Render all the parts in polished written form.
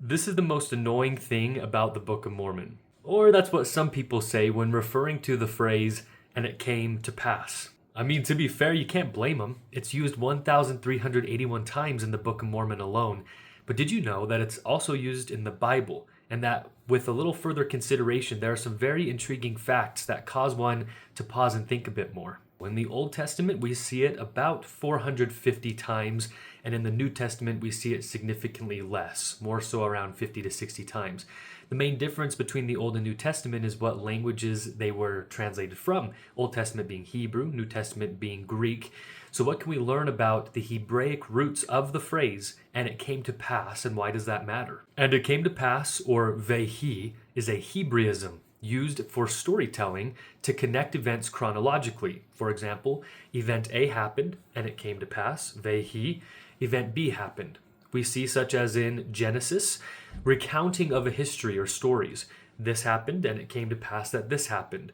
This is the most annoying thing about the Book of Mormon. Or that's what some people say when referring to the phrase, "and it came to pass." I mean, to be fair, you can't blame them. It's used 1,381 times in the Book of Mormon alone. But did you know that it's also used in the Bible? And that with a little further consideration, there are some very intriguing facts that cause one to pause and think a bit more. In the Old Testament, we see it about 450 times, and in the New Testament, we see it significantly less, more so around 50 to 60 times. The main difference between the Old and New Testament is what languages they were translated from. Old Testament being Hebrew, New Testament being Greek. So what can we learn about the Hebraic roots of the phrase, "and it came to pass," and why does that matter? "And it came to pass," or vehi, is a Hebraism used for storytelling to connect events chronologically. For example, event A happened, and it came to pass, vehi. Event B happened. We see such as in Genesis, recounting of a history or stories. This happened, and it came to pass that this happened.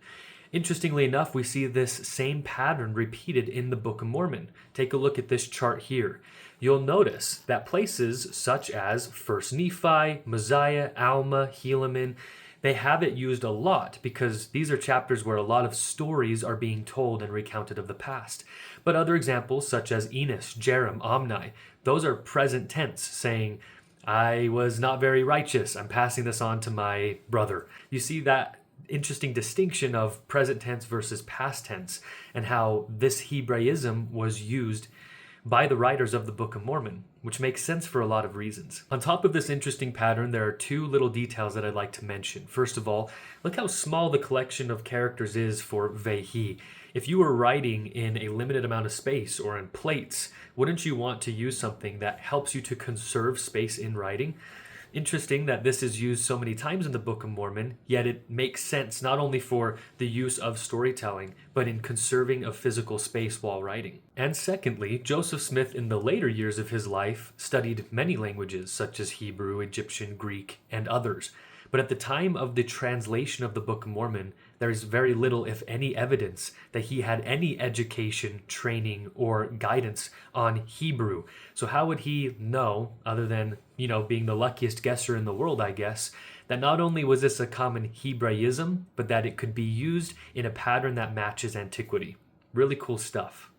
Interestingly enough, we see this same pattern repeated in the Book of Mormon. Take a look at this chart here. You'll notice that places such as 1 Nephi, Mosiah, Alma, Helaman, they have it used a lot because these are chapters where a lot of stories are being told and recounted of the past. But other examples such as Enos, Jerem, Omni, those are present tense, saying, "I was not very righteous. I'm passing this on to my brother." You see that interesting distinction of present tense versus past tense and how this Hebraism was used by the writers of the Book of Mormon, which makes sense for a lot of reasons. On top of this interesting pattern, there are two little details that I'd like to mention. First of all, look how small the collection of characters is for vehi. If you were writing in a limited amount of space or in plates, wouldn't you want to use something that helps you to conserve space in writing? Interesting that this is used so many times in the Book of Mormon, yet it makes sense not only for the use of storytelling, but in conserving of physical space while writing. And secondly, Joseph Smith in the later years of his life studied many languages such as Hebrew, Egyptian, Greek, and others. But at the time of the translation of the Book of Mormon, there is very little, if any, evidence that he had any education, training, or guidance on Hebrew. So how would he know, other than, being the luckiest guesser in the world, I guess, that not only was this a common Hebraism, but that it could be used in a pattern that matches antiquity? Really cool stuff.